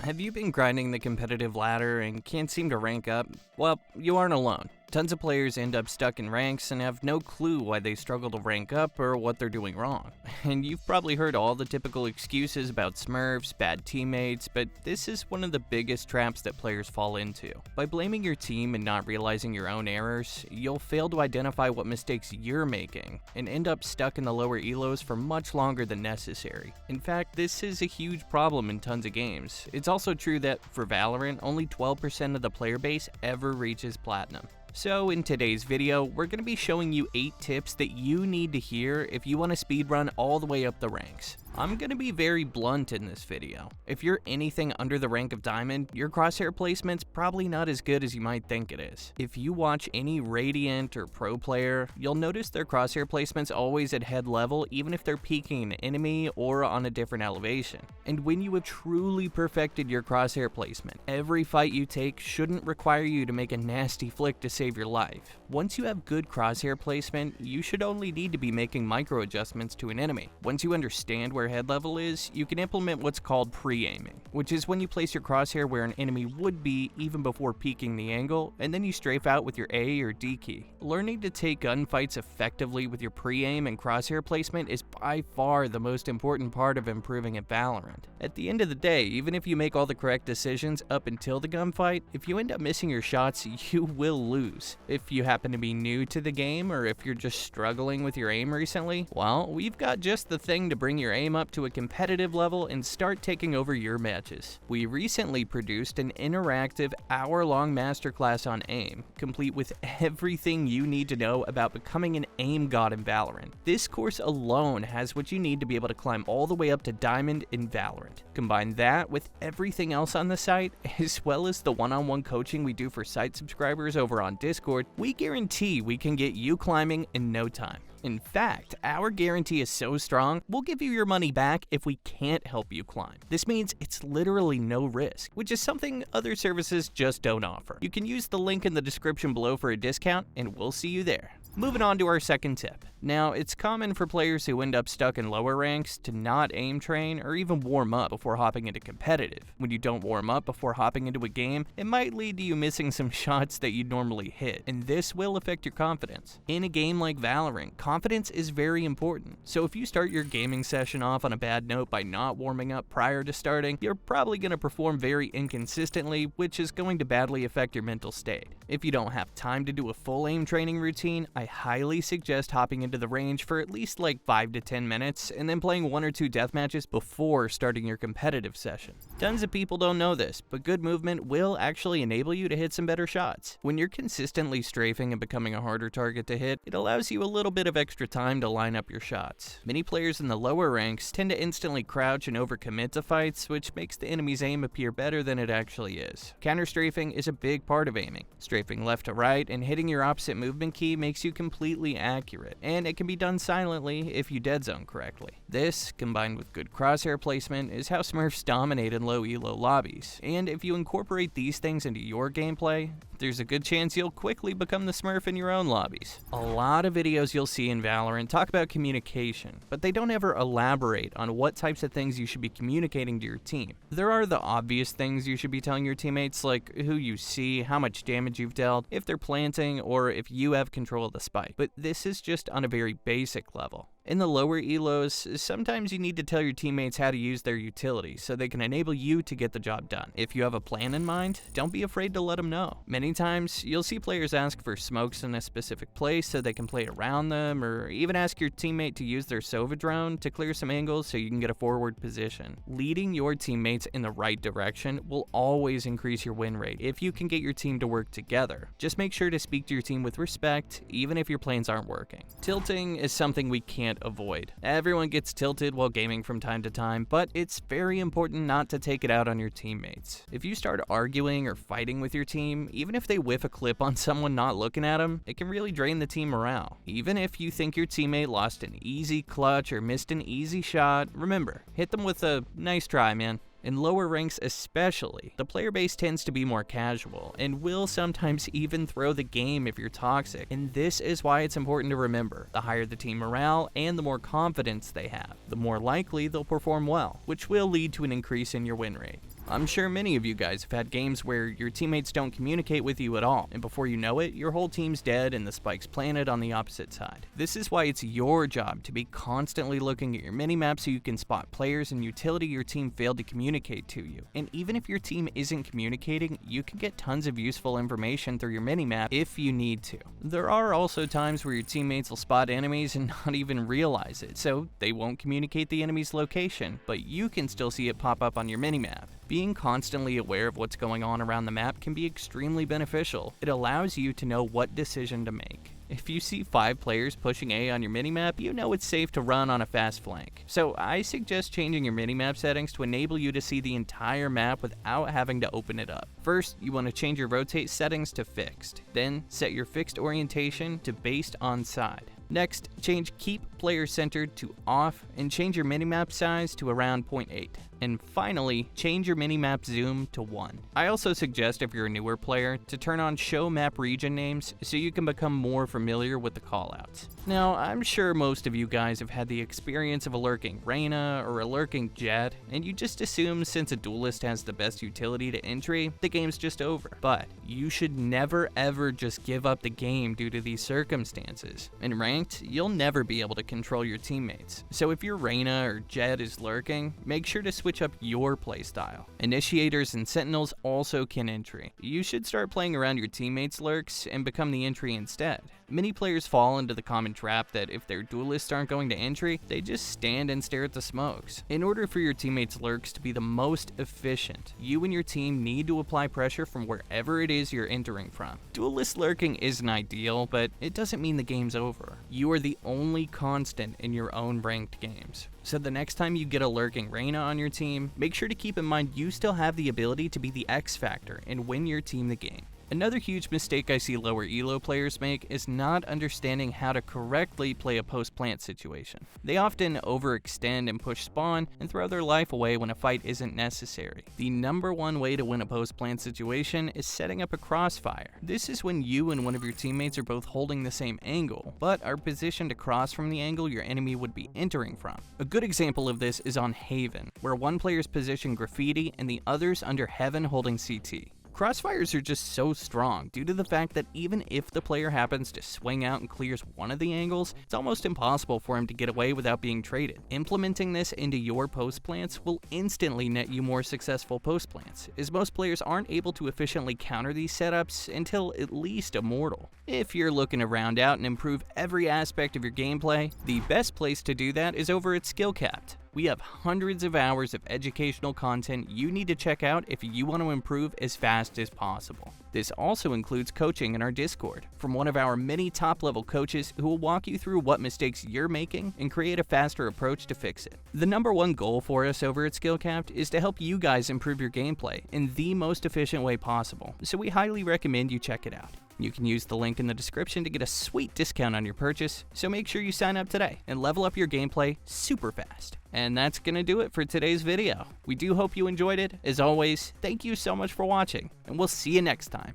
Have you been grinding the competitive ladder and can't seem to rank up? Well, you aren't alone. Tons of players end up stuck in ranks and have no clue why they struggle to rank up or what they're doing wrong. And you've probably heard all the typical excuses about smurfs, bad teammates, but this is one of the biggest traps that players fall into. By blaming your team and not realizing your own errors, you'll fail to identify what mistakes you're making and end up stuck in the lower elos for much longer than necessary. In fact, this is a huge problem in tons of games. It's also true that for Valorant, only 12% of the player base ever reaches Platinum. So in today's video, we're going to be showing you 8 tips that you need to hear if you want to speedrun all the way up the ranks. I'm going to be very blunt in this video. If you're anything under the rank of Diamond, your crosshair placement's probably not as good as you might think it is. If you watch any Radiant or Pro player, you'll notice their crosshair placement's always at head level even if they're peeking an enemy or on a different elevation. And when you have truly perfected your crosshair placement, every fight you take shouldn't require you to make a nasty flick to save your life. Once you have good crosshair placement, you should only need to be making micro adjustments to an enemy. Once you understand where head level is, you can implement what's called pre-aiming, which is when you place your crosshair where an enemy would be even before peeking the angle, and then you strafe out with your A or D key. Learning to take gunfights effectively with your pre-aim and crosshair placement is by far the most important part of improving at Valorant. At the end of the day, even if you make all the correct decisions up until the gunfight, if you end up missing your shots, you will lose. If you happen to be new to the game, or if you're just struggling with your aim recently, well, we've got just the thing to bring your aim up to a competitive level and start taking over your matches. We recently produced an interactive hour-long masterclass on aim, complete with everything you need to know about becoming an aim god in Valorant. This course alone has what you need to be able to climb all the way up to Diamond in Valorant. Combine that with everything else on the site, as well as the one-on-one coaching we do for site subscribers over on Discord, we guarantee we can get you climbing in no time. In fact, our guarantee is so strong, we'll give you your money back if we can't help you climb. This means it's literally no risk, which is something other services just don't offer. You can use the link in the description below for a discount, and we'll see you there. Moving on to our second tip. Now, it's common for players who end up stuck in lower ranks to not aim train or even warm up before hopping into competitive. When you don't warm up before hopping into a game, it might lead to you missing some shots that you'd normally hit, and this will affect your confidence. In a game like Valorant, confidence is very important, so if you start your gaming session off on a bad note by not warming up prior to starting, you're probably going to perform very inconsistently, which is going to badly affect your mental state. If you don't have time to do a full aim training routine, I highly suggest hopping into the range for at least like 5 to 10 minutes and then playing 1 or 2 deathmatches before starting your competitive session. Tons of people don't know this, but good movement will actually enable you to hit some better shots. When you're consistently strafing and becoming a harder target to hit, it allows you a little bit of extra time to line up your shots. Many players in the lower ranks tend to instantly crouch and overcommit to fights, which makes the enemy's aim appear better than it actually is. Counter-strafing is a big part of aiming. Strafing left to right and hitting your opposite movement key makes you completely accurate, and it can be done silently if you dead zone correctly. This, combined with good crosshair placement, is how smurfs dominate in low elo lobbies, and if you incorporate these things into your gameplay, there's a good chance you'll quickly become the smurf in your own lobbies. A lot of videos you'll see in Valorant talk about communication, but they don't ever elaborate on what types of things you should be communicating to your team. There are the obvious things you should be telling your teammates, like who you see, how much damage you've dealt, if they're planting, or if you have control of the spike. But this is just on a very basic level. In the lower elos, sometimes you need to tell your teammates how to use their utility so they can enable you to get the job done. If you have a plan in mind, don't be afraid to let them know. Many times, you'll see players ask for smokes in a specific place so they can play around them, or even ask your teammate to use their Sova drone to clear some angles so you can get a forward position. Leading your teammates in the right direction will always increase your win rate if you can get your team to work together. Just make sure to speak to your team with respect, even if your plans aren't working. Tilting is something we can't avoid. Everyone gets tilted while gaming from time to time, but it's very important not to take it out on your teammates. If you start arguing or fighting with your team, even if they whiff a clip on someone not looking at them, it can really drain the team morale. Even if you think your teammate lost an easy clutch or missed an easy shot, remember, hit them with a nice try, man. In lower ranks especially, the player base tends to be more casual and will sometimes even throw the game if you're toxic, and this is why it's important to remember. The higher the team morale and the more confidence they have, the more likely they'll perform well, which will lead to an increase in your win rate. I'm sure many of you guys have had games where your teammates don't communicate with you at all, and before you know it, your whole team's dead and the spike's planted on the opposite side. This is why it's your job to be constantly looking at your minimap so you can spot players and utility your team failed to communicate to you. And even if your team isn't communicating, you can get tons of useful information through your minimap if you need to. There are also times where your teammates will spot enemies and not even realize it, so they won't communicate the enemy's location, but you can still see it pop up on your minimap. Being constantly aware of what's going on around the map can be extremely beneficial. It allows you to know what decision to make. If you see 5 players pushing A on your minimap, you know it's safe to run on a fast flank. So I suggest changing your minimap settings to enable you to see the entire map without having to open it up. First, you want to change your rotate settings to fixed. Then, set your fixed orientation to based on side. Next, change keep player centered to off and change your minimap size to around 0.8. And finally, change your minimap zoom to 1. I also suggest if you're a newer player to turn on show map region names so you can become more familiar with the callouts. Now, I'm sure most of you guys have had the experience of a lurking Reyna or a lurking Jet, and you just assume since a duelist has the best utility to entry, the game's just over. But you should never ever just give up the game due to these circumstances. In ranked, you'll never be able to control your teammates. So if your Reyna or Jet is lurking, make sure to switch up your playstyle. Initiators and Sentinels also can entry. You should start playing around your teammates' lurks and become the entry instead. Many players fall into the common trap that if their duelists aren't going to entry, they just stand and stare at the smokes. In order for your teammates' lurks to be the most efficient, you and your team need to apply pressure from wherever it is you're entering from. Duelist lurking isn't ideal, but it doesn't mean the game's over. You are the only constant in your own ranked games. So the next time you get a lurking Reyna on your team, make sure to keep in mind you still have the ability to be the X factor and win your team the game. Another huge mistake I see lower elo players make is not understanding how to correctly play a post-plant situation. They often overextend and push spawn and throw their life away when a fight isn't necessary. The number one way to win a post-plant situation is setting up a crossfire. This is when you and one of your teammates are both holding the same angle, but are positioned across from the angle your enemy would be entering from. A good example of this is on Haven, where one player's positioned graffiti and the other's under Heaven holding CT. Crossfires are just so strong due to the fact that even if the player happens to swing out and clears one of the angles, it's almost impossible for him to get away without being traded. Implementing this into your post plants will instantly net you more successful post plants, as most players aren't able to efficiently counter these setups until at least Immortal. If you're looking to round out and improve every aspect of your gameplay, the best place to do that is over at SkillCapped. We have hundreds of hours of educational content you need to check out if you want to improve as fast as possible. This also includes coaching in our Discord from one of our many top-level coaches who will walk you through what mistakes you're making and create a faster approach to fix it. The number one goal for us over at SkillCapped is to help you guys improve your gameplay in the most efficient way possible, so we highly recommend you check it out. You can use the link in the description to get a sweet discount on your purchase, so make sure you sign up today and level up your gameplay super fast. And that's gonna do it for today's video. We do hope you enjoyed it. As always, thank you so much for watching, and we'll see you next time.